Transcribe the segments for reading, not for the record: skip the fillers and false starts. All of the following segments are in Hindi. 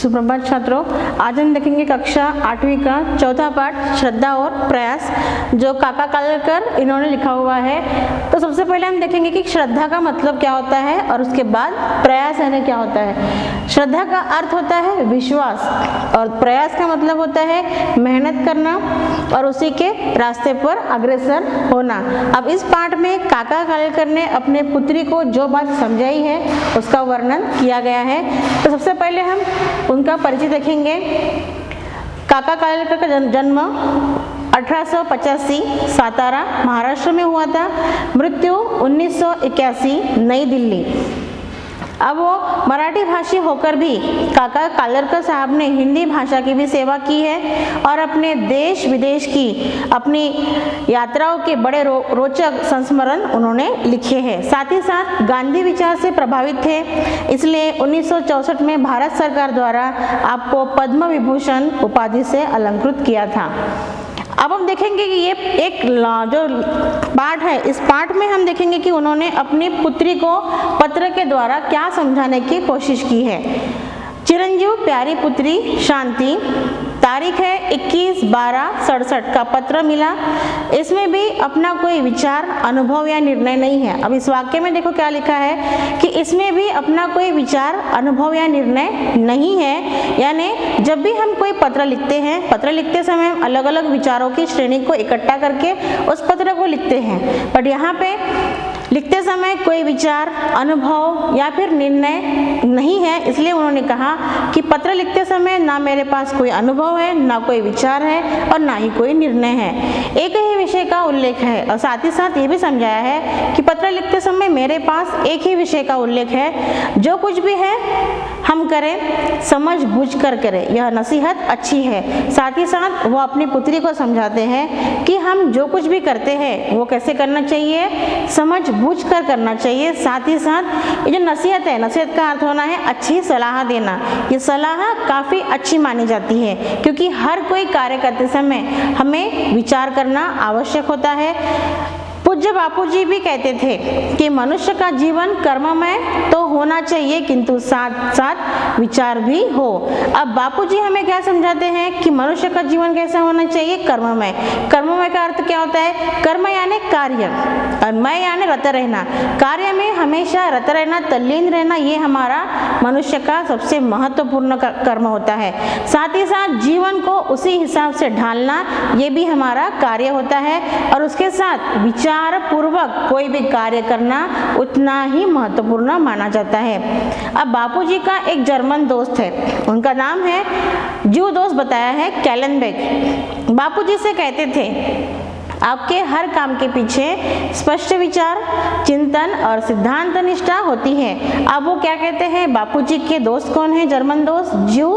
सुप्रभात छात्रों, आज हम देखेंगे कक्षा 8वीं का चौथा पाठ श्रद्धा और प्रयास, जो काका कालेलकर इन्होंने लिखा हुआ है। तो सबसे पहले हम देखेंगे कि श्रद्धा का मतलब क्या होता है और उसके बाद प्रयास यानी क्या होता है। श्रद्धा का अर्थ होता है विश्वास और प्रयास का मतलब होता है मेहनत करना और उसी के रास्ते पर अग्रसर होना। अब इस पाठ में काका कालेलकर ने अपने पुत्री को जो बात समझाई है उसका वर्णन किया गया है। तो सबसे पहले हम उनका परिचय देखेंगे। काका कालेलकर का जन्म 1885 सातारा महाराष्ट्र में हुआ था। मृत्यु 1981 नई दिल्ली। अब वो मराठी भाषी होकर भी काका कालेलकर साहब ने हिंदी भाषा की भी सेवा की है और अपने देश विदेश की अपनी यात्राओं के बड़े रोचक संस्मरण उन्होंने लिखे हैं। साथ ही साथ गांधी विचार से प्रभावित थे, इसलिए 1964 में भारत सरकार द्वारा आपको पद्म विभूषण उपाधि से अलंकृत किया था। अब हम देखेंगे कि ये एक जो पाठ है, इस पाठ में हम देखेंगे कि उन्होंने अपनी पुत्री को पत्र के द्वारा क्या समझाने की कोशिश की है। चिरंजीव प्यारी पुत्री शांति, तारीख है 21/12/67 का पत्र मिला। इसमें भी अपना कोई विचार, अनुभव या निर्णय नहीं है। अब इस वाक्य में देखो क्या लिखा है कि इसमें भी अपना कोई विचार, अनुभव या निर्णय नहीं है। यानी जब भी हम कोई पत्र लिखते हैं, पत्र लिखते समय हम अलग अलग विचारों की श्रेणी को इकट्ठा करके उस पत्र को लिखते हैं, बट यहाँ पे लिखते समय कोई विचार, अनुभव या फिर निर्णय नहीं है। इसलिए उन्होंने कहा कि पत्र लिखते समय ना मेरे पास कोई अनुभव है, ना कोई विचार है और ना ही कोई निर्णय है, एक ही विषय का उल्लेख है। और साथ ही साथ ये भी समझाया है कि पत्र लिखते समय मेरे पास एक ही विषय का उल्लेख है। जो कुछ भी है हम करें, समझ बूझ कर करें, यह नसीहत अच्छी है। साथ ही साथ वो अपनी पुत्री को समझाते हैं कि हम जो कुछ भी करते हैं वो कैसे करना चाहिए, समझ बूझ कर करना चाहिए। साथ ही साथ ये जो नसीहत है, नसीहत का अर्थ होना है अच्छी सलाह देना। ये सलाह काफ़ी अच्छी मानी जाती है क्योंकि हर कोई कार्य करते समय हमें विचार करना आवश्यक होता है। पूज्य बापूजी भी कहते थे कि मनुष्य का जीवन कर्ममय तो होना चाहिए किंतु साथ साथ विचार भी हो। अब बापूजी हमें क्या समझाते हैं कि मनुष्य का जीवन कैसा होना चाहिए, कर्ममय। कर्ममय का अर्थ क्या होता है? कर्म यानी कार्य और मय यानी रत रहना। कार्य में हमेशा रत रहना, तल्लीन रहना, ये हमारा मनुष्य का सबसे महत्वपूर्ण कर्म होता है। साथ ही साथ जीवन को उसी हिसाब से ढालना, ये भी हमारा कार्य होता है और उसके साथ विचार पूर्वक कोई भी कार्य करना उतना ही महत्वपूर्ण माना जाता है। अब बापूजी का एक जर्मन दोस्त है, उनका नाम है, जो दोस्त बताया है कैलेनबेक। बापूजी से कहते थे आपके हर काम के पीछे स्पष्ट विचार, चिंतन और सिद्धांत निष्ठा होती है। अब वो क्या कहते हैं, बापूजी के दोस्त कौन है, जर्मन दोस्त, ज्यू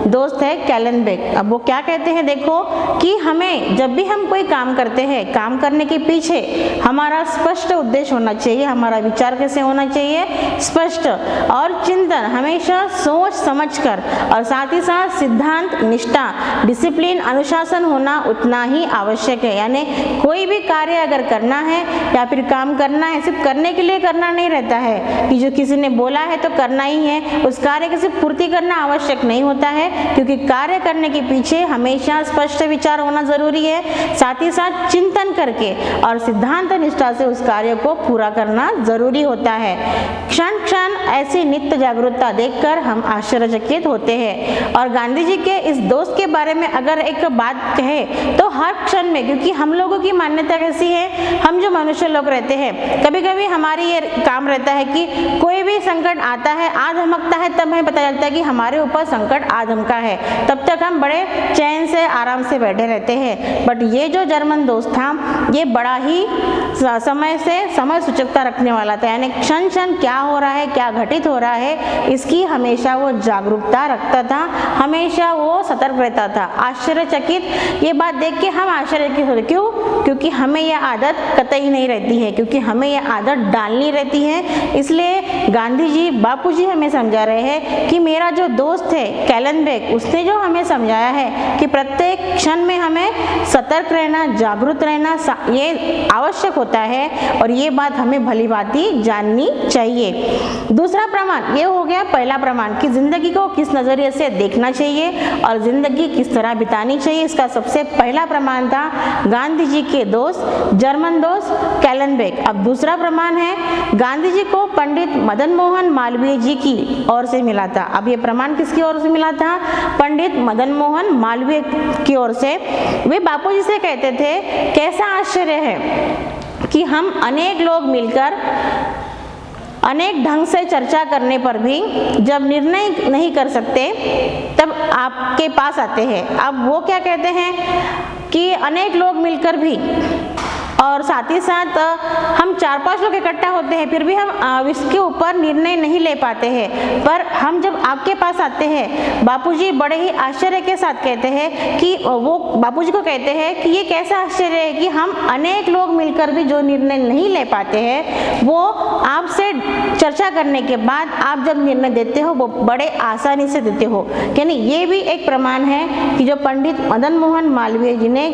दोस्त है कैलेनबेक। अब वो क्या कहते हैं देखो कि हमें जब भी हम कोई काम करते हैं, काम करने के पीछे हमारा स्पष्ट उद्देश्य होना चाहिए, हमारा विचार कैसे होना चाहिए, स्पष्ट, और चिंतन हमेशा सोच समझ कर, और साथ ही साथ सिद्धांत, निष्ठा, डिसिप्लिन, अनुशासन होना उतना ही आवश्यक है। यानी कोई भी कार्य अगर करना है या फिर काम करना है, सिर्फ करने के लिए करना नहीं रहता है कि जो किसी ने बोला है तो करना ही है, उस कार्य की सिर्फ पूर्ति करना आवश्यक नहीं होता है, क्योंकि कार्य करने के पीछे हमेशा स्पष्ट विचार होना जरूरी है। साथ ही साथ चिंतन करके और सिद्धांत निष्ठा से उस कार्य को पूरा करना जरूरी होता है। क्षण क्षण ऐसी नित्य जागरूकता देखकर हम आश्चर्यचकित होते हैं। और गांधी जी के इस दोस्त के बारे में अगर एक बात कहे तो हर क्षण में, क्योंकि हम लोगों की मान्यता कैसी है, हम जो मनुष्य लोग रहते हैं, कभी कभी हमारी ये काम रहता है कि कोई भी संकट आता है, आ धमकता है, तब हमें पता चलता है कि हमारे ऊपर संकट आ धमका है, तब तक हम बड़े चैन से आराम से बैठे रहते हैं। बट ये जो जर्मन दोस्त था, ये बड़ा ही समय से समय सूचकता रखने वाला था। यानी क्षण क्षण क्या हो रहा है, क्या घटित हो रहा है, इसकी हमेशा वो जागरूकता रखता था, हमेशा वो सतर्क रहता था। आश्चर्यचकित, ये बात देख के हम आश्चर्यचकित होते, क्यों? क्योंकि हमें यह आदत कतई नहीं रहती है, क्योंकि हमें यह आदत डालनी रहती है। इसलिए गांधी जी, बापू जी हमें समझा रहे हैं कि मेरा जो दोस्त है कैलनबेक, उसने जो हमें समझाया है कि प्रत्येक क्षण में हमें सतर्क रहना, जागरूक रहना ये आवश्यक होता है और ये बात हमें भलीभांति जाननी चाहिए। दूसरा प्रमाण ये हो गया, पहला प्रमाण कि जिंदगी को किस नजरिए से देखना चाहिए और जिंदगी किस तरह बितानी चाहिए। इसका सबसे पहला प्रमाण था गांधी जी के दोस्त, जर्मन दोस्त कैलनबेक। अब दूसरा प्रमाण है गांधी जी को पंडित मदन मोहन मालवीय जी की ओर से मिला था। अब ये प्रमाण किसकी ओर से मिला था? पंडित मदन मोहन मालवीय की ओर से। वे बापू जी से कहते थे, कैसा आश्चर्य है कि हम अनेक लोग मिलकर अनेक ढंग से चर्चा करने पर भी जब निर्णय नहीं कर सकते तब आपके पास आते हैं। अब वो क्या कहते हैं कि अनेक लोग मिलकर भी और साथ ही साथ हम 4-5 लोग इकट्ठा होते हैं फिर भी हम इसके ऊपर निर्णय नहीं ले पाते हैं, पर हम जब आपके पास आते हैं, बापूजी बड़े ही आश्चर्य के साथ कहते हैं कि वो बापूजी को कहते हैं कि ये कैसा आश्चर्य है कि हम अनेक लोग मिलकर भी जो निर्णय नहीं ले पाते हैं वो आपसे चर्चा करने के बाद आप जब निर्णय देते हो वो बड़े आसानी से देते हो। यानी ये भी एक प्रमाण है कि जो पंडित मदन मोहन मालवीय जी ने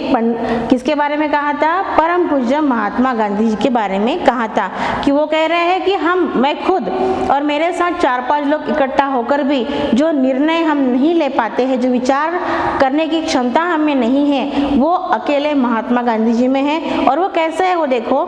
किसके बारे में कहा था? परम पूज्य महात्मा गांधी जी के बारे में कहा था कि वो कह रहे हैं कि मैं खुद और मेरे साथ 4-5 लोग इकट्ठा होकर भी जो निर्णय हम नहीं ले पाते हैं, जो विचार करने की क्षमता हमें नहीं है, वो अकेले महात्मा गांधी जी में है। और वो कैसे है वो देखो,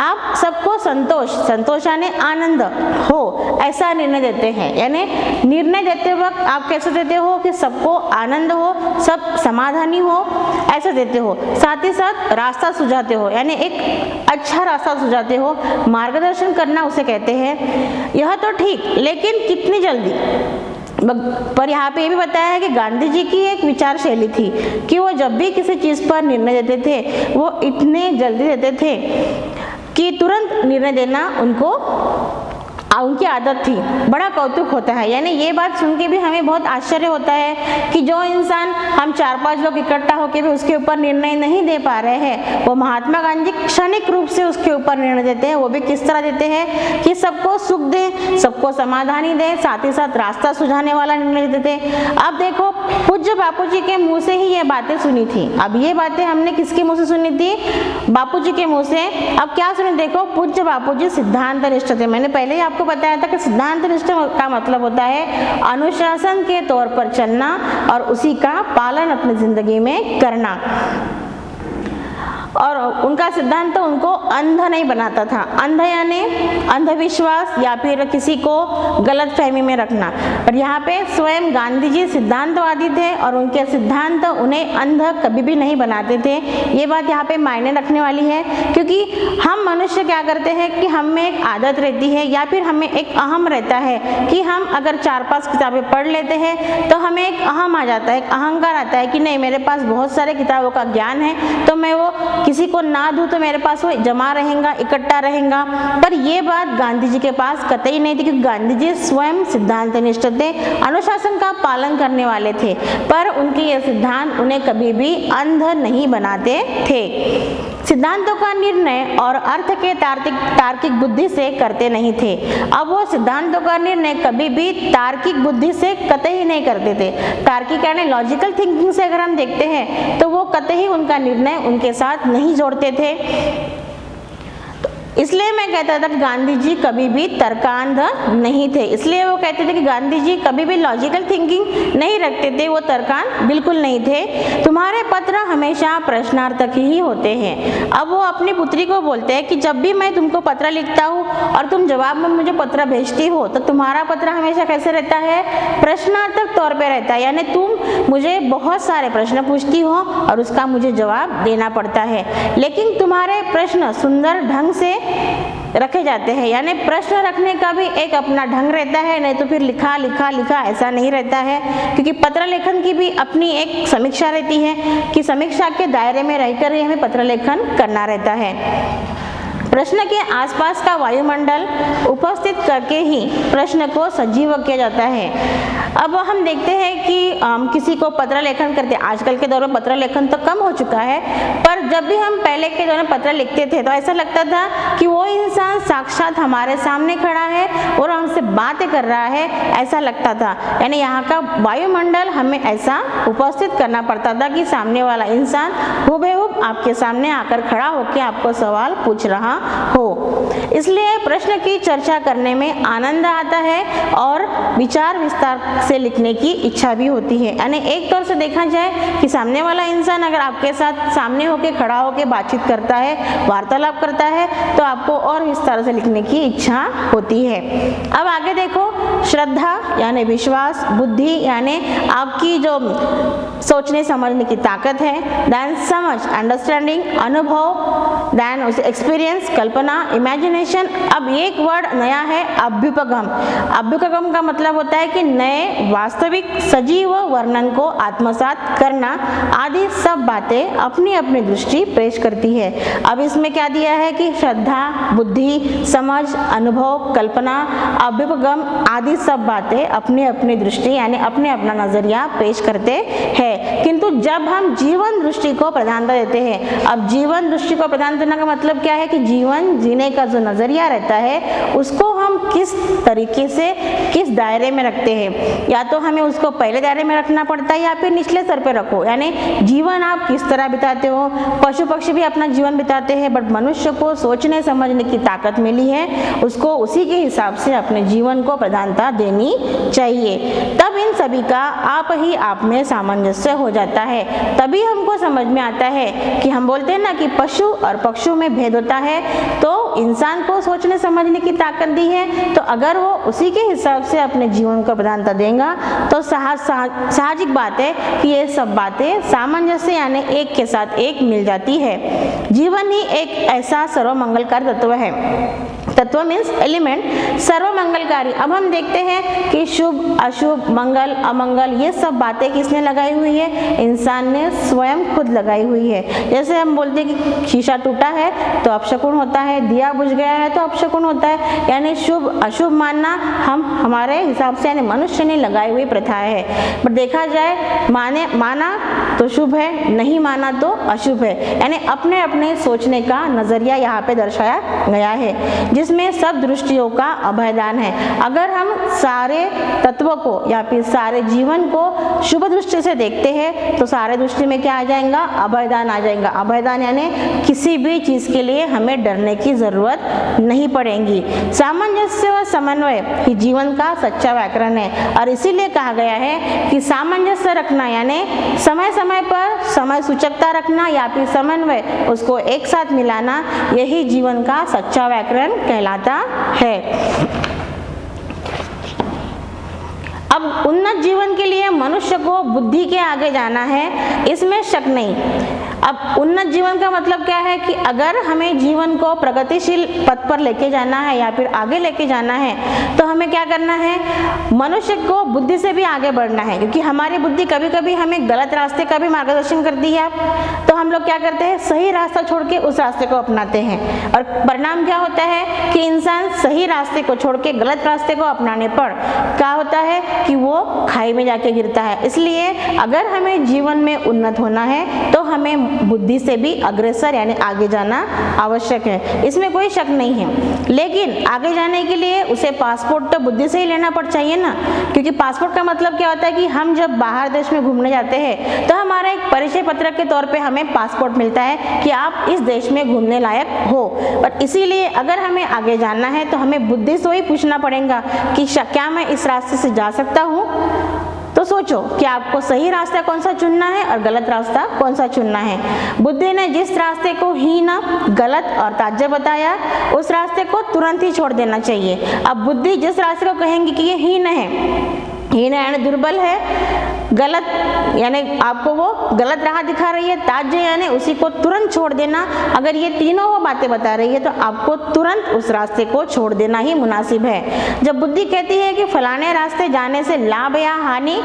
आप सबको संतोष यानी आनंद हो ऐसा निर्णय देते हैं। यानी निर्णय देते वक्त आप कैसे देते हो कि सबको आनंद हो, सब समाधानी हो, ऐसा देते हो। साथ ही साथ रास्ता सुझाते हो, यानी एक अच्छा रास्ता सुझाते हो। मार्गदर्शन करना उसे कहते हैं। यह तो ठीक, लेकिन कितनी जल्दी। पर यहाँ पे ये भी बताया है कि गांधी जी की एक विचार शैली थी कि वो जब भी किसी चीज़ पर निर्णय देते थे वो इतने जल्दी देते थे कि तुरंत निर्णय देना उनकी आदत थी। बड़ा कौतुक होता है। यानी ये बात सुन के भी हमें बहुत आश्चर्य होता है कि जो इंसान हम 4-5 लोग इकट्ठा होकर भी उसके ऊपर निर्णय नहीं दे पा रहे हैं, वो महात्मा गांधी क्षणिक रूप से उसके ऊपर निर्णय देते हैं। वो भी किस तरह देते हैं कि सबको सुख दें, सबको समाधानी दें, साथ ही साथ रास्ता सुझाने वाला निर्णय देते थे। अब देखो, पूज्य बापू जी के मुँह से ही ये बातें सुनी थी। अब ये बातें हमने किसके मुँह से सुनी थी? बापू जी के मुँह से। अब क्या सुनी? देखो, पूज्य बापू जी सिद्धांत निष्ठ थे। मैंने पहले ही आपको बताया था कि सिद्धांत निष्ठ का मतलब होता है अनुशासन के तौर पर चलना और उसी का पालन अपनी जिंदगी में करना। और उनका सिद्धांत तो उनको अंध नहीं बनाता था। अंध यानी अंधविश्वास या फिर किसी को गलत फहमी में रखना। पर यहाँ पे स्वयं गांधी जी सिद्धांतवादी थे और उनके सिद्धांत उन्हें अंध कभी भी नहीं बनाते थे। ये बात यहाँ पे मायने रखने वाली है, क्योंकि हम मनुष्य क्या करते हैं कि हम में एक आदत रहती है या फिर हमें एक अहम रहता है कि हम अगर 4-5 किताबें पढ़ लेते हैं तो हमें एक अहम आ जाता है, एक अहंकार आता है कि नहीं, मेरे पास बहुत सारे किताबों का ज्ञान है तो मैं वो किसी को ना दूं तो मेरे पास वो जमा रहेगा, इकट्ठा रहेगा। पर ये बात गांधी जी के पास कतई नहीं थी, क्योंकि गांधी जी स्वयं सिद्धांत निष्ठ थे, अनुशासन का पालन करने वाले थे। पर उनके ये सिद्धांत उन्हें कभी भी अंध नहीं बनाते थे। सिद्धांतों का निर्णय और अर्थ के तार्किक बुद्धि से करते नहीं थे। अब वो सिद्धांतों का निर्णय कभी भी तार्किक बुद्धि से कतई नहीं करते थे। तार्किक यानी लॉजिकल थिंकिंग से अगर हम देखते हैं तो वो कतई उनका निर्णय उनके साथ नहीं जोड़ते थे। इसलिए मैं कहता था कि गांधी जी कभी भी तर्कांध नहीं थे। इसलिए वो कहते थे कि गांधी जी कभी भी लॉजिकल थिंकिंग नहीं रखते थे, वो तर्कांध बिल्कुल नहीं थे। तुम्हारे पत्र हमेशा प्रश्नार्थक ही होते हैं। अब वो अपनी पुत्री को बोलते हैं कि जब भी मैं तुमको पत्र लिखता हूँ और तुम जवाब में मुझे पत्र भेजती हो तो तुम्हारा पत्र हमेशा कैसे रहता है? प्रश्नार्थक तौर पर रहता है। यानी तुम मुझे बहुत सारे प्रश्न पूछती हो और उसका मुझे जवाब देना पड़ता है, लेकिन तुम्हारे प्रश्न सुंदर ढंग से रखे जाते हैं। यानी प्रश्न रखने का भी एक अपना ढंग रहता है, नहीं तो फिर लिखा लिखा लिखा ऐसा नहीं रहता है। क्योंकि पत्र लेखन की भी अपनी एक समीक्षा रहती है कि समीक्षा के दायरे में रहकर ही हमें पत्र लेखन करना रहता है। प्रश्न के आसपास का वायुमंडल उपस्थित करके ही प्रश्न को सजीव किया जाता है। अब हम देखते हैं कि किसी को पत्र लेखन करते, आजकल के दौर में पत्र लेखन तो कम हो चुका है, पर जब भी हम पहले के दौर में पत्र लिखते थे तो ऐसा लगता था कि वो इंसान साक्षात हमारे सामने खड़ा है और हमसे बातें कर रहा है, ऐसा लगता था। यानी यहाँ का वायुमंडल हमें ऐसा उपस्थित करना पड़ता था कि सामने वाला इंसान हुबेहूब आपके सामने आकर खड़ा होकर आपको सवाल पूछ रहा हो। इसलिए प्रश्न की चर्चा करने में आनंद आता है और विचार विस्तार से लिखने की इच्छा भी होती है। यानी एक तौर से देखा जाए कि सामने वाला इंसान अगर आपके साथ सामने होकर खड़ा होकर बातचीत करता है, वार्तालाप करता है, तो आपको और विस्तार से लिखने की इच्छा होती है। अब आगे देखो, श्रद्धा यानी विश्वास, बुद्धि यानी आपकी जो सोचने समझने की ताकत है, देन समझ अंडरस्टैंडिंग, अनुभव, देन उसे एक्सपीरियंस, कल्पना, इमेजिनेशन। अब एक वर्ड नया है, अभ्युपगम। अभ्युपगम का मतलब होता है कि नए वास्तविक सजीव वर्णन को आत्मसात करना आदि सब बातें अपनी अपनी दृष्टि पेश करती है। अब इसमें क्या दिया है कि श्रद्धा, बुद्धि, समझ, अनुभव, कल्पना, अभ्युपगम आदि सब बातें अपनी अपनी दृष्टि यानी अपने अपना नजरिया पेश करते हैं। किंतु जब हम जीवन दृष्टि को प्रधानता देते हैं, अब जीवन दृष्टि को प्रधानता देने का मतलब क्या है कि जीवन जीने का जो नजरिया रहता है उसको हम किस तरीके से किस दायरे में रखते हैं, या तो हमें उसको पहले दायरे में रखना पड़ता है या फिर निचले स्तर पे रखो। यानी जीवन आप किस तरह बिताते हो, पशु पक्षी भी अपना जीवन बिताते हैं, बट मनुष्य को सोचने समझने की ताकत मिली है, उसको उसी के हिसाब से अपने जीवन को प्रधानता देनी चाहिए। तब इन सभी का आप ही आप में सामंजस्य हो जाता है। तभी हमको समझ में आता है कि हम बोलते हैं ना कि पशु और पक्षियों में भेद होता है, तो इंसान को सोचने समझने की ताकत दी है, तो अगर वो उसी के हिसाब से अपने जीवन को प्रधानता देगा तो साहजिक बात है कि ये सब बातें सामंजस्य यानी एक के साथ एक मिल जाती है। जीवन ही एक ऐसा सर्वमंगलकारी तत्व है। तत्व मीन्स एलिमेंट, सर्वमंगलकारी। अब हम देखते हैं कि शुभ अशुभ, मंगल अमंगल, ये सब बातें किसने लगाई हुई है? इंसान ने स्वयं खुद लगाई हुई है। जैसे हम बोलते हैं कि शीशा टूटा है तो अपशकुन होता है, दिया बुझ गया है तो अपशकुन होता है। यानी शुभ अशुभ मानना हम हमारे हिसाब से यानी मनुष्य ने लगाई हुई प्रथा है। बट देखा जाए माना तो शुभ है, नहीं माना तो अशुभ है। यानी अपने अपने सोचने का नजरिया यहाँ पे दर्शाया गया है, जिसमें सब दृष्टियों का अभयदान है। अगर हम सारे तत्वों को या फिर सारे जीवन को शुभ दृष्टि से देखते हैं तो सारे दृष्टि में क्या आ जाएगा? अभयदान आ जाएगा। अभयदान यानी किसी भी चीज के लिए हमें डरने की जरूरत नहीं पड़ेगी। सामंजस्य व समन्वय ही जीवन का सच्चा व्याकरण है, और इसीलिए कहा गया है कि सामंजस्य रखना यानी समय समय पर समय सूचकता रखना या फिर समन्वय, उसको एक साथ मिलाना, यही जीवन का सच्चा व्याकरण कहलाता है। अब उन्नत जीवन के लिए मनुष्य को बुद्धि के आगे जाना है, इसमें शक नहीं। अब उन्नत जीवन का मतलब क्या है कि अगर हमें जीवन को प्रगतिशील पथ पर लेके जाना है या फिर आगे लेके जाना है तो हमें क्या करना है? मनुष्य को बुद्धि से भी आगे बढ़ना है, क्योंकि हमारी बुद्धि कभी कभी हमें गलत रास्ते का भी मार्गदर्शन करती है। तो हम लोग क्या करते हैं? सही रास्ता छोड़ के उस रास्ते को अपनाते हैं, और परिणाम क्या होता है कि इंसान सही रास्ते को छोड़ के गलत रास्ते को अपनाने पर क्या होता है कि वो खाई में जाके गिरता है। इसलिए अगर हमें जीवन में उन्नत होना है तो हमें बुद्धि से भी अग्रसर यानी आगे जाना आवश्यक है, इसमें कोई शक नहीं है। लेकिन आगे जाने के लिए उसे पासपोर्ट तो बुद्धि से ही लेना पड़ चाहिए ना, क्योंकि पासपोर्ट का मतलब क्या होता है कि हम जब बाहर देश में घूमने जाते हैं तो हमारा एक परिचय पत्र के तौर पे हमें पासपोर्ट मिलता है कि आप इस देश में घूमने लायक हो। पर इसीलिए अगर हमें आगे जाना है तो हमें बुद्धि से ही पूछना पड़ेगा कि क्या मैं इस रास्ते से जा सकता हूँ? तो सोचो कि आपको सही रास्ता कौन सा चुनना है और गलत रास्ता कौन सा चुनना है। बुद्धि ने जिस रास्ते को हीन, गलत और त्याज्य बताया, उस रास्ते को तुरंत ही छोड़ देना चाहिए। अब बुद्धि जिस रास्ते को कहेंगी कि ये हीन है यानी दुर्बल है, गलत यानी आपको वो गलत राह दिखा रही है, त्याज्य यानी उसी को तुरंत छोड़ देना। अगर ये तीनों वो बातें बता रही है तो आपको तुरंत उस रास्ते को छोड़ देना ही मुनासिब है। जब बुद्धि कहती है कि फलाने रास्ते जाने से लाभ या हानि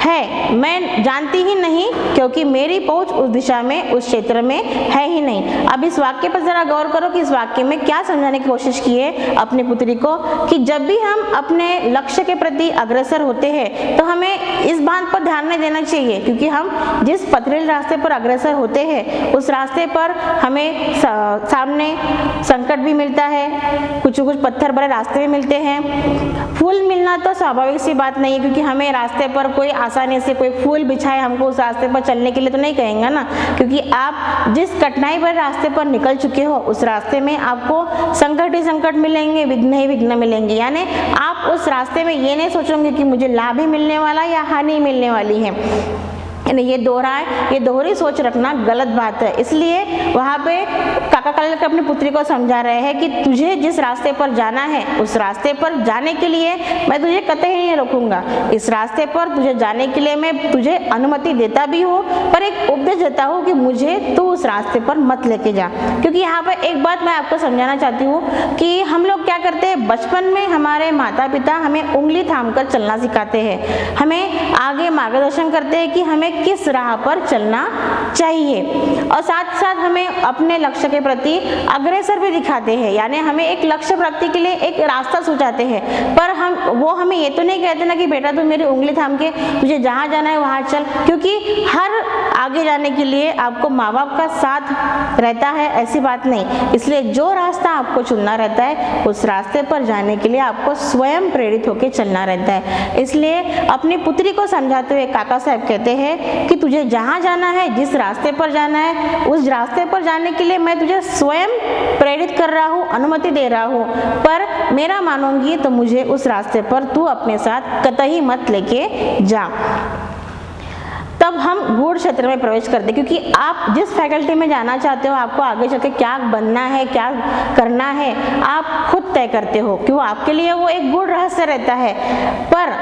है मैं जानती ही नहीं, क्योंकि मेरी पहुंच उस दिशा में, उस क्षेत्र में है ही नहीं। अब इस वाक्य पर जरा गौर करो कि इस वाक्य में क्या समझाने की कोशिश की है अपनी पुत्री को, कि जब भी हम अपने लक्ष्य के प्रति अग्रसर होते हैं तो हमें इस बात पर ध्यान नहीं देना चाहिए, क्योंकि हम जिस पथरीले रास्ते पर अग्रसर होते हैं उस रास्ते पर हमें सामने संकट भी मिलता है, कुछ पत्थर भरे रास्ते भी मिलते हैं। फूल मिलना तो स्वाभाविक सी बात नहीं है, क्योंकि हमें रास्ते पर कोई आसानी से कोई फूल बिछाए हमको उस रास्ते पर चलने के लिए तो नहीं कहेंगे ना, क्योंकि आप जिस कठिनाई भरे रास्ते पर निकल चुके हो उस रास्ते में आपको संकट ही संकट मिलेंगे, विघ्न ही विघ्न मिलेंगे। यानी आप उस रास्ते में ये नहीं सोचोगे कि मुझे लाभ ही मिलने वाला या हानि मिलने वाली है। ये दोहरी सोच रखना गलत बात है। इसलिए वहाँ पे काका कालेलकर अपनी पुत्री को समझा रहे हैं कि तुझे जिस रास्ते पर जाना है उस रास्ते पर जाने के लिए मैं तुझे कतई नहीं रोकूंगा। इस रास्ते पर तुझे जाने के लिए मैं तुझे अनुमति देता भी हूँ, पर एक उपदेश देता हूँ कि मुझे तू उस रास्ते पर मत लेके जा। क्योंकि यहाँ पर एक बात मैं आपको समझाना चाहती हूँ कि हम लोग क्या करते हैं, बचपन में हमारे माता पिता हमें उंगली थाम कर चलना सिखाते हैं, हमें आगे मार्गदर्शन करते हैं कि हमें किस राह पर चलना चाहिए, और साथ साथ हमें अपने लक्ष्य के प्रति अग्रसर भी दिखाते हैं। यानी हमें एक लक्ष्य प्राप्ति के लिए एक रास्ता सुझाते हैं, पर वो हमें ये तो नहीं कहते ना कि बेटा तू मेरी उंगली थाम के तुझे जहाँ जाना है वहाँ चल, क्योंकि हर आगे जाने के लिए आपको माँ बाप का साथ रहता है, ऐसी बात नहीं। इसलिए जो रास्ता आपको चुनना रहता है उस रास्ते पर जाने के लिए आपको स्वयं प्रेरित होकर चलना रहता है। इसलिए अपनी पुत्री को समझाते हुए काका साहब कहते हैं कि तुझे जहाँ जाना है, जिस रास्ते पर जाना है, उस रास्ते पर जाने के लिए मैं तुझे स्वयं प्रेरित कर रहा हूँ, अनुमति दे रहा हूँ, पर मेरा मानूंगी तो मुझे उस रास्ते पर तू अपने साथ कतई मत लेके जा। तब हम गूढ़ क्षेत्र में प्रवेश करते, क्योंकि आप जिस फैकल्टी में जाना चाहते हो, आपको आगे चल के क्या बनना है, क्या करना है, आप खुद तय करते हो, क्यों आपके लिए वो एक गूढ़ रहस्य रहता है। पर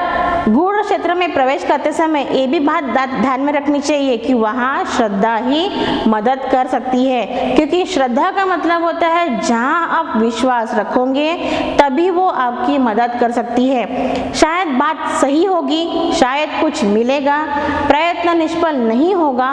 गूढ़ क्षेत्र में प्रवेश करते समय ये भी बात ध्यान में रखनी चाहिए कि वहाँ श्रद्धा ही मदद कर सकती है, क्योंकि श्रद्धा का मतलब होता है जहाँ आप विश्वास रखोगे तभी वो आपकी मदद कर सकती है। शायद बात सही होगी, शायद कुछ मिलेगा, प्रयत्न निष्फल नहीं होगा,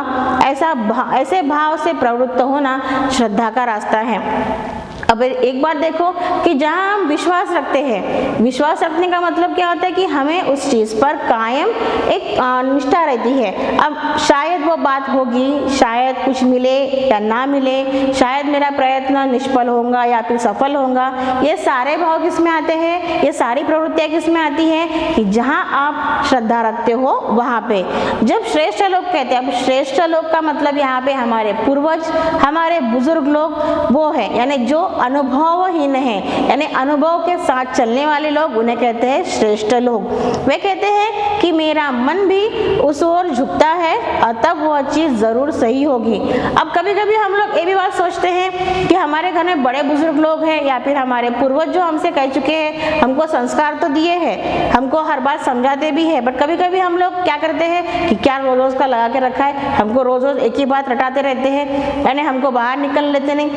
ऐसे भाव से प्रवृत्त होना श्रद्धा का रास्ता है। अब एक बात देखो कि जहाँ हम विश्वास रखते हैं, विश्वास रखने का मतलब क्या होता है कि हमें उस चीज़ पर कायम एक निष्ठा रहती है। अब शायद वो बात होगी, शायद कुछ मिले या ना मिले, शायद मेरा प्रयत्न निष्फल होगा या फिर सफल होगा, ये सारे भाव किस में आते हैं, ये सारी प्रवृत्तियाँ किस में आती हैं कि जहाँ आप श्रद्धा रखते हो वहाँ पे। जब श्रेष्ठ लोग कहते हैं, अब श्रेष्ठ लोग का मतलब यहाँ पे हमारे पूर्वज, हमारे बुजुर्ग लोग वो है, यानी जो अनुभवहीन है, यानी अनुभव के साथ चलने वाले लोग, उन्हें कहते हैं श्रेष्ठ लोग। वे कहते हैं कि मेरा मन भी उस ओर झुकता है और तब वह चीज़ ज़रूर सही होगी। अब कभी कभी हम लोग ये भी बात सोचते हैं कि हमारे घर में बड़े बुजुर्ग लोग हैं या फिर हमारे पूर्वज जो हमसे कह चुके हैं, हमको संस्कार तो दिए हैं, हमको हर बात समझाते भी है, बट कभी कभी हम लोग क्या करते हैं कि क्या रोज रोज का लगा के रखा है, हमको रोज रोज एक ही बात रटाते रहते हैं, यानी हमको बाहर निकल लेते नहीं।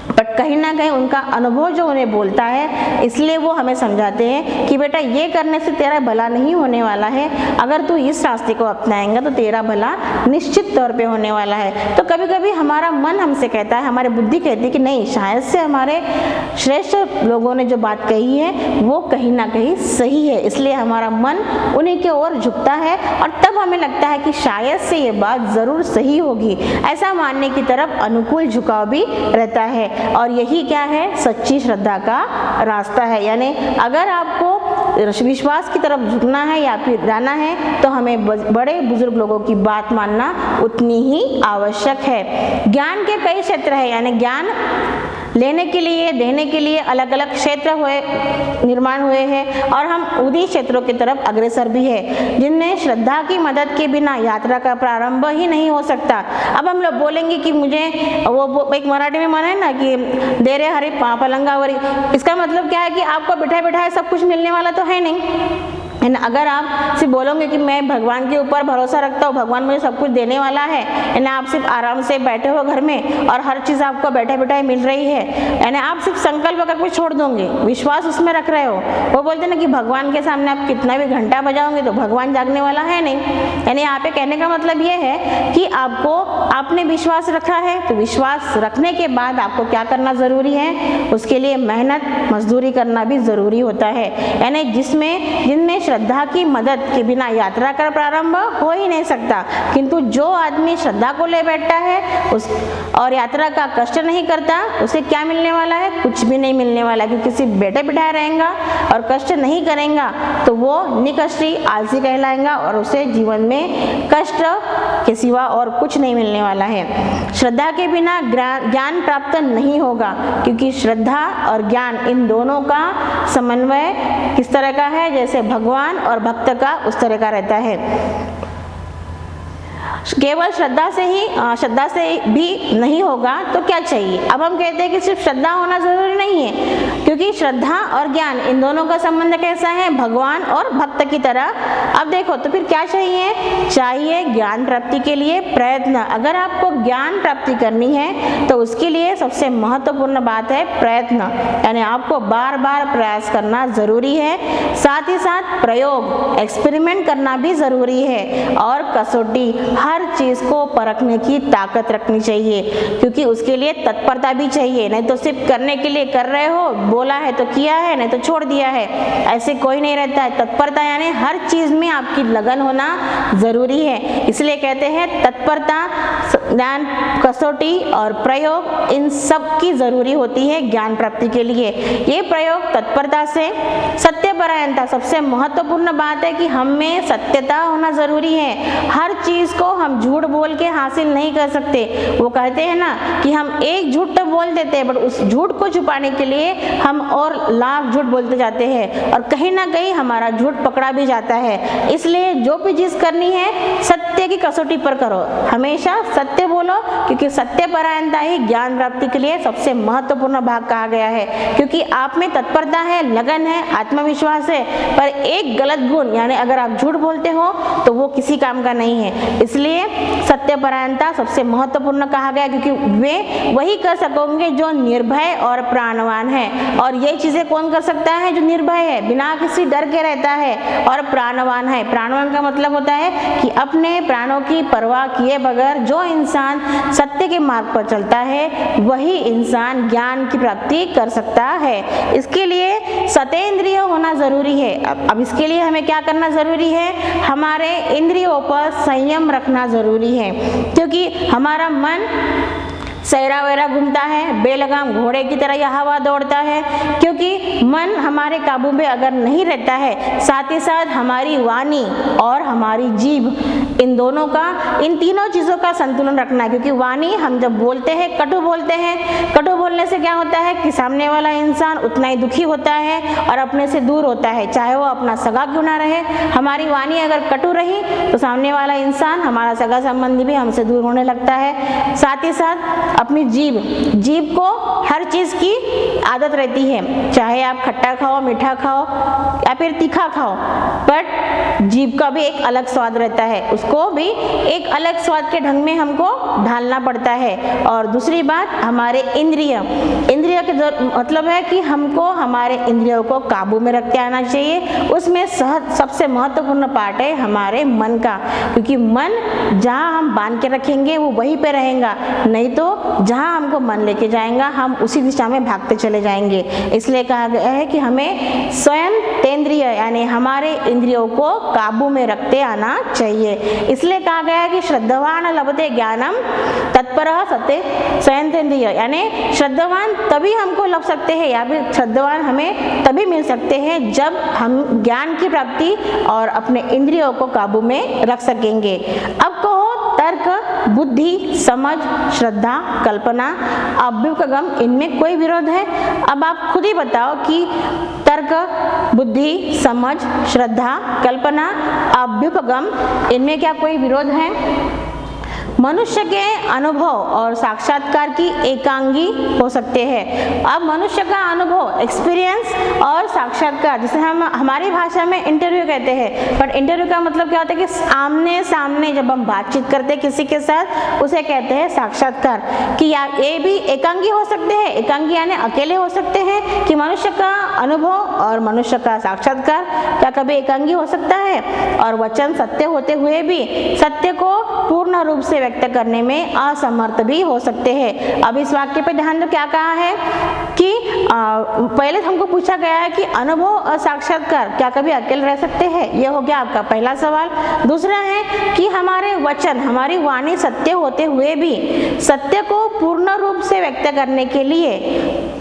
बट कहीं ना कहीं उनका अनुभव जो उन्हें बोलता है, इसलिए वो हमें समझाते हैं कि बेटा ये करने से तेरा भला नहीं होने वाला है, अगर तू इस रास्ते को अपनाएंगा तो तेरा भला निश्चित तौर पे होने वाला है। तो कभी कभी हमारा मन हमसे कहता है, हमारी बुद्धि कहती है कि नहीं, शायद से हमारे श्रेष्ठ लोगों ने जो बात कही है वो कहीं ना कहीं सही है, इसलिए हमारा मन उन्हीं की ओर झुकता है और तब हमें लगता है कि शायद से ये बात ज़रूर सही होगी, ऐसा मानने की तरफ अनुकूल झुकाव भी रहता है। और यही क्या है, सच्ची श्रद्धा का रास्ता है। यानी अगर आपको विश्वास की तरफ झुकना है या फिर जाना है तो हमें बड़े बुजुर्ग लोगों की बात मानना उतनी ही आवश्यक है। ज्ञान के कई क्षेत्र है, यानी ज्ञान लेने के लिए, देने के लिए अलग अलग क्षेत्र निर्माण हुए हैं और हम उन्हीं क्षेत्रों की तरफ अग्रसर भी है, जिनमें श्रद्धा की मदद के बिना यात्रा का प्रारंभ ही नहीं हो सकता। अब हम लोग बोलेंगे कि मुझे वो एक मराठी में माना है ना कि दे रे हरी पलंगावरी, इसका मतलब क्या है कि आपको बिठाए बिठाए सब कुछ मिलने वाला तो है नहीं, है ना। अगर आप सिर्फ बोलोगे कि मैं भगवान के ऊपर भरोसा रखता हूँ, भगवान मुझे सब कुछ देने वाला है ना, आप सिर्फ आराम से बैठे हो घर में और हर चीज़ आपको बैठे बैठे मिल रही है ना, आप सिर्फ संकल्प करके छोड़ दोगे, विश्वास उसमें रख रहे हो। वो बोलते हैं ना कि भगवान के सामने आप कितना भी घंटा बजाओगे तो भगवान जागने वाला है नहीं। यानी यहाँ पे कहने का मतलब ये है कि आपने विश्वास रखा है, तो विश्वास रखने के बाद आपको क्या करना जरूरी है, उसके लिए मेहनत मजदूरी करना भी जरूरी होता है। यानी जिनमें श्रद्धा की मदद के बिना यात्रा का प्रारंभ हो ही नहीं सकता, किंतु जो आदमी श्रद्धा को ले बैठता है और यात्रा का कष्ट नहीं करता, उसे क्या मिलने वाला है, कुछ भी नहीं मिलने वाला। क्योंकि सिर्फ बैठे बिठाए रहेगा और कष्ट नहीं करेगा तो वो निकष्टी आलसी कहलाएगा और उसे जीवन में कष्ट के सिवा और कुछ नहीं मिलने वाला है। श्रद्धा के बिना ज्ञान प्राप्त नहीं होगा, क्योंकि श्रद्धा और ज्ञान इन दोनों का समन्वय किस तरह का है, जैसे भगवान और भक्त का उस तरह का रहता है। केवल श्रद्धा से भी नहीं होगा तो क्या चाहिए। अब हम कहते हैं कि सिर्फ श्रद्धा होना जरूरी नहीं है, क्योंकि श्रद्धा और ज्ञान इन दोनों का संबंध कैसा है, भगवान और भक्त की तरह। अब देखो तो फिर क्या चाहिए ज्ञान प्राप्ति के लिए प्रयत्न। अगर आपको ज्ञान प्राप्ति करनी है तो उसके लिए सबसे महत्वपूर्ण बात है प्रयत्न, यानी आपको बार बार प्रयास करना जरूरी है। साथ ही साथ प्रयोग एक्सपेरिमेंट करना भी जरूरी है, और कसौटी हर चीज को परखने की ताकत रखनी चाहिए, क्योंकि उसके लिए तत्परता भी चाहिए। नहीं तो सिर्फ करने के लिए कर रहे हो, बोला है तो किया है, नहीं तो छोड़ दिया है, ऐसे कोई नहीं रहता है। तत्परता यानी हर चीज में आपकी लगन होना जरूरी है। इसलिए कहते हैं तत्परता, ज्ञान, कसौटी और प्रयोग इन सब की जरूरी होती है ज्ञान प्राप्ति के लिए। ये प्रयोग तत्परता से सत्यपरायणता, सबसे महत्वपूर्ण बात है कि हम में सत्यता होना जरूरी है। हर चीज को हम झूठ बोल के हासिल नहीं कर सकते। वो कहते हैं ना कि हम एक झूठ तो बोल देते हैं, बट उस झूठ को छुपाने के लिए हम और लाख झूठ बोलते जाते हैं, और कहीं ना कहीं हमारा झूठ पकड़ा भी जाता है। इसलिए जो भी चीज करनी है सत्य की कसौटी पर करो, हमेशा सत्य बोलो, क्योंकि सत्यपरायणता ही ज्ञान प्राप्ति के लिए सबसे महत्वपूर्ण भाग कहा गया है। क्योंकि आप में तत्परता है, लगन है, आत्मविश्वास है, पर एक गलत गुण यानी अगर आप झूठ बोलते हो तो वो किसी काम का नहीं है। इसलिए सत्यपरायणता सबसे महत्वपूर्ण कहा गया, क्योंकि वे वही कर सकोगे जो निर्भय और प्राणवान है। और ये चीजें कौन कर सकता है, जो निर्भय है, बिना किसी डर के रहता है, और प्राणवान है। प्राणवान का मतलब होता है कि अपने प्राणों की परवाह किए बगैर जो इंसान सत्य के मार्ग पर चलता है वही इंसान ज्ञान की प्राप्ति कर सकता है। इसके लिए सतेंद्रिय होना जरूरी है। अब इसके लिए हमें क्या करना जरूरी है, हमारे इंद्रियों पर संयम रखना जरूरी है, क्योंकि हमारा मन सैरा वैरा घूमता है, बेलगाम घोड़े की तरह यह हवा दौड़ता है, क्योंकि मन हमारे काबू में अगर नहीं रहता है। साथ ही साथ हमारी वाणी और हमारी जीभ, इन तीनों चीज़ों का संतुलन रखना है। क्योंकि वाणी, हम जब बोलते हैं कटु बोलते हैं, कटु बोलने से क्या होता है कि सामने वाला इंसान उतना ही दुखी होता है और अपने से दूर होता है, चाहे वो अपना सगा क्यों ना रहे। हमारी वाणी अगर कटु रही तो सामने वाला इंसान, हमारा सगा संबंधी भी हमसे दूर होने लगता है। साथ ही साथ अपनी जीभ को हर चीज की आदत रहती है, चाहे आप खट्टा खाओ, मीठा खाओ या फिर तीखा खाओ, बट जीभ का भी एक अलग स्वाद रहता है, उसको भी एक अलग स्वाद के ढंग में हमको ढालना पड़ता है। और दूसरी बात, हमारे इंद्रिय के मतलब है कि हमको हमारे इंद्रियों को काबू में रख के आना चाहिए। उसमें सबसे महत्वपूर्ण पार्ट है हमारे मन का, क्योंकि मन जहाँ हम बांध के रखेंगे वो वहीं पे रहेगा, नहीं तो जहाँ हमको मन लेके जाएगा हम उसी दिशा में भागते चले जाएंगे। इसलिए कहा गया है कि हमें स्वयं तेंद्रिय यानी हमारे इंद्रियों को काबू में रखते आना चाहिए। इसलिए कहा गया है कि श्रद्धावान लभते ज्ञानम तत्परः सत्य स्वयंतेन्द्रिय, यानी श्रद्धावान तभी हमको लभ सकते हैं या फिर श्रद्धावान हमें तभी मिल सकते हैं जब हम ज्ञान की प्राप्ति और अपने इंद्रियों को काबू में रख सकेंगे। अब कहो, तर्क, बुद्धि, समझ, श्रद्धा, कल्पना, अभ्युपगम, इनमें कोई विरोध है? अब आप खुद ही बताओ कि तर्क, बुद्धि, समझ, श्रद्धा, कल्पना, अभ्युपगम, इनमें क्या कोई विरोध है? मनुष्य के अनुभव और साक्षात्कार की एकांगी हो सकते हैं। अब मनुष्य का अनुभव, एक्सपीरियंस और साक्षात्कार, जिसे हम हमारी भाषा में इंटरव्यू कहते हैं, बट इंटरव्यू का मतलब क्या होता है कि आमने सामने जब हम बातचीत करते हैं किसी के साथ, उसे कहते हैं साक्षात्कार। कि ये भी एकांगी हो सकते हैं, एकांगी यानी अकेले हो सकते हैं, कि मनुष्य का अनुभव और मनुष्य का साक्षात्कार क्या कभी एकांगी हो सकता है। और वचन सत्य होते हुए भी सत्य को पूर्ण रूप से व्यक्त करने में असमर्थ भी हो सकते हैं। अब इस वाक्य पे ध्यान दो, क्या कहा है कि पहले हमको पूछा गया है कि अनुभव और साक्षात्कार क्या कभी अकेले रह सकते हैं, यह हो गया आपका पहला सवाल। दूसरा है कि हमारे वचन, हमारी वाणी सत्य होते हुए भी सत्य को पूर्ण रूप से व्यक्त करने के लिए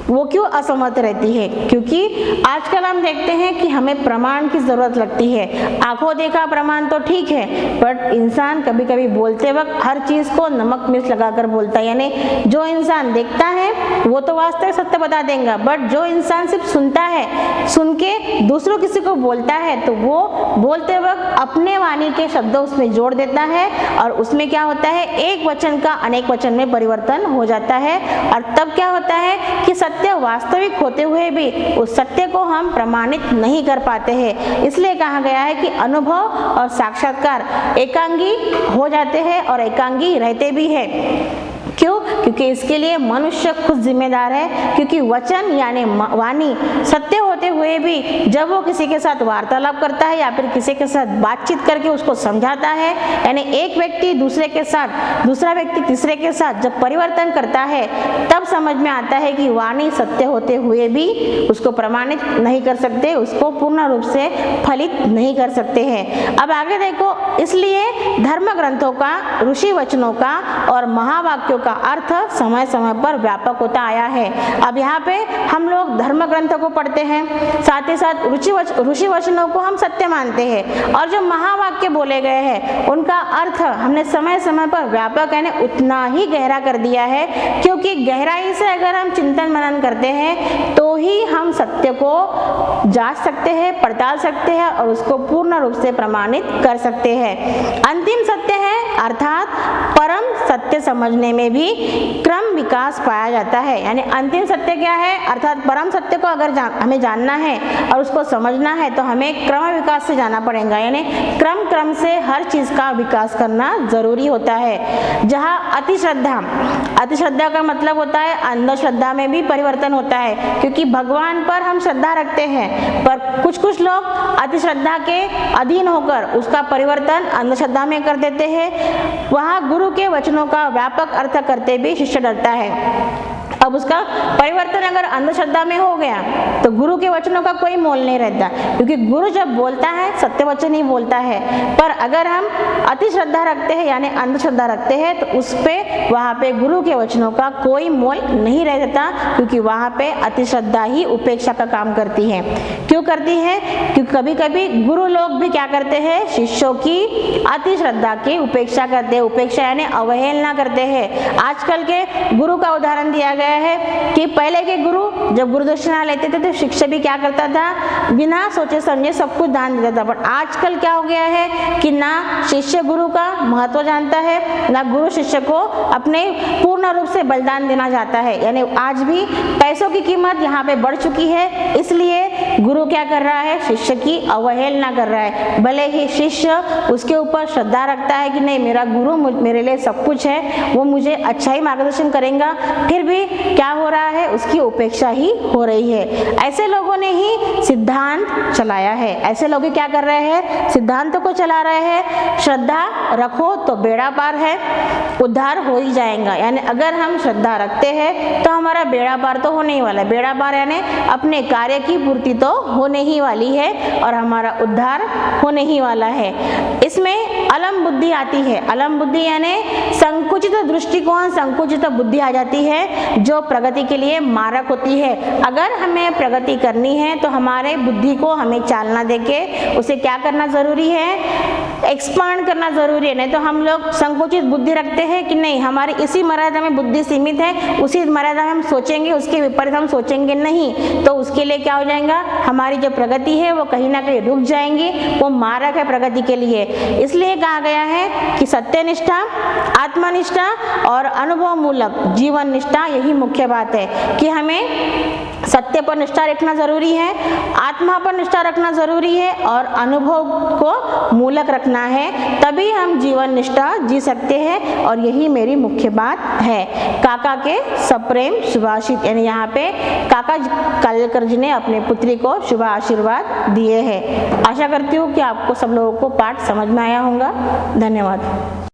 वो क्यों असमर्थ रहती है। क्योंकि आजकल हम देखते हैं कि हमें प्रमाण की जरूरत लगती है। आंखों देखा प्रमाण तो ठीक है, बट इंसान कभी कभी बोलते वक्त हर चीज को नमक मिर्च लगाकर बोलता है। यानी जो इंसान देखता है वो तो वास्तविक सत्य बता देगा, बट जो इंसान सिर्फ सुनता है, सुन के दूसरों किसी को बोलता है, तो वो बोलते वक्त अपने वाणी के शब्द उसमें जोड़ देता है और उसमें क्या होता है, एक वचन का अनेक वचन में परिवर्तन हो जाता है। और तब क्या होता है कि सत्य वास्तविक होते हुए भी उस सत्य को हम प्रमाणित नहीं कर पाते हैं। इसलिए कहा गया है कि अनुभव और साक्षात्कार एकांगी हो जाते हैं और एकांगी रहते भी हैं। क्यों? क्योंकि इसके लिए मनुष्य खुद जिम्मेदार है। क्योंकि वचन यानी वाणी सत्य होते हुए भी जब वो किसी के साथ वार्तालाप करता है या फिर किसी के साथ बातचीत करके उसको समझाता है, यानी एक व्यक्ति दूसरे के साथ, दूसरा व्यक्ति तीसरे के साथ जब परिवर्तन करता है, तब समझ में आता है कि वाणी सत्य होते हुए भी उसको प्रमाणित नहीं कर सकते, उसको पूर्ण रूप से फलित नहीं कर सकते हैं। अब आगे देखो, इसलिए धर्म ग्रंथों का, ऋषि वचनों का और महावाक्यों का अर्थ समय समय पर व्यापक होता आया है। अब यहाँ पे हम लोग धर्म ग्रंथों को पढ़ते हैं, साथ ही साथ ऋषि वचनों को हम सत्य मानते हैं, और जो महावाक्य बोले गए हैं उनका अर्थ हमने समय समय पर व्यापक यानी उतना ही गहरा कर दिया है। क्योंकि गहराई से अगर हम चिंतन मनन करते हैं तो ही हम सत्य को जांच सकते हैं, पड़ताल सकते हैं और उसको पूर्ण रूप से प्रमाणित कर सकते हैं। अंतिम सत्य है अर्थात परम सत्य समझने में भी क्रम विकास पाया जाता है। यानी अंतिम सत्य क्या है, अर्थात परम सत्य को अगर हमें जानना है और उसको समझना है तो हमें क्रम विकास से जाना पड़ेगा। यानी क्रम क्रम से हर चीज का विकास करना जरूरी होता है। जहाँ अतिश्रद्धा का मतलब होता है अंधश्रद्धा में भी परिवर्तन होता है। क्योंकि भगवान पर हम श्रद्धा रखते हैं, पर कुछ लोग अतिश्रद्धा के अधीन होकर उसका परिवर्तन अंधश्रद्धा में कर देते हैं। वहाँ गुरु के वचनों का व्यापक अर्थ करते भी शिष्य डरता है। अब उसका परिवर्तन अगर अंधश्रद्धा में हो गया तो गुरु के वचनों का कोई मोल नहीं रहता, क्योंकि गुरु जब बोलता है सत्य वचन ही बोलता है। पर अगर हम अति श्रद्धा रखते हैं यानी अंधश्रद्धा रखते हैं तो उस पे वहाँ पे गुरु के वचनों का कोई मोल नहीं रहता, क्योंकि वहाँ पे अति श्रद्धा ही उपेक्षा का काम करती है। क्यों करती है? क्योंकि कभी कभी गुरु लोग भी क्या करते हैं, शिष्यों की अति श्रद्धा की उपेक्षा करते हैं। उपेक्षा यानी अवहेलना करते हैं। आजकल के गुरु का उदाहरण दिया गया है कि पहले के गुरु जब गुरुदक्षिणा लेते थे तो शिष्य भी क्या करता था, बिना सोचे समझे सब कुछ दान देता था। पर आजकल क्या हो गया है कि ना शिष्य गुरु का महत्व जानता है, ना गुरु शिष्य को अपने पूर्ण रूप से बलिदान देना चाहता है। यानी आज भी पैसों की कीमत यहाँ पे बढ़ चुकी है, इसलिए गुरु क्या कर रहा है, शिष्य की अवहेलना कर रहा है। भले ही शिष्य उसके ऊपर श्रद्धा रखता है कि नहीं मेरा गुरु मेरे लिए सब कुछ है, वो मुझे अच्छा ही मार्गदर्शन करेगा, फिर भी क्या हो रहा है, उसकी उपेक्षा ही हो रही है। ऐसे लोगों ने ही सिद्धांत चलाया है। ऐसे लोग क्या कर रहे हैं, सिद्धांतों को चला रहे हैं। श्रद्धा रखो तो बेड़ा पार है, उद्धार हो ही जाएगा। यानी अगर हम श्रद्धा रखते हैं तो हमारा बेड़ा पार तो होने ही वाला है। बेड़ा पार यानी अपने कार्य की पूर्ति तो होने ही वाली है और हमारा उद्धार होने ही वाला है। इसमें अलम बुद्धि आती है। अलम बुद्धि यानी संकुचित दृष्टिकोण, संकुचित बुद्धि आ जाती है जो प्रगति के लिए मारक होती है। अगर हमें प्रगति करनी है तो हमारे बुद्धि को हमें चालना देके उसे क्या करना ज़रूरी है, एक्सपांड करना ज़रूरी है। नहीं तो हम लोग संकुचित बुद्धि रखते हैं कि नहीं, हमारी इसी मर्यादा में बुद्धि सीमित है, उसी मर्यादा में हम सोचेंगे, उसके विपरीत हम सोचेंगे नहीं, तो उसके लिए क्या हो जाएगा, हमारी जो प्रगति है वो कहीं ना कहीं रुक जाएंगी। वो मार्ग है प्रगति के लिए। इसलिए कहा गया है कि सत्यनिष्ठा, आत्मनिष्ठा और अनुभव मूलक जीवन निष्ठा, यही मुख्य बात है कि हमें सत्य पर निष्ठा रखना जरूरी है, आत्मा पर निष्ठा रखना जरूरी है और अनुभव को मूलक रखना है, तभी हम जीवन निष्ठा जी सकते हैं। और यही मेरी मुख्य बात है। काका के सप्रेम शुभाशीष, यानी यहाँ पे काका कालेलकर जी ने अपने पुत्री को शुभ आशीर्वाद दिए हैं। आशा करती हूँ कि आपको सब लोगों को पाठ समझ में आया होगा। धन्यवाद।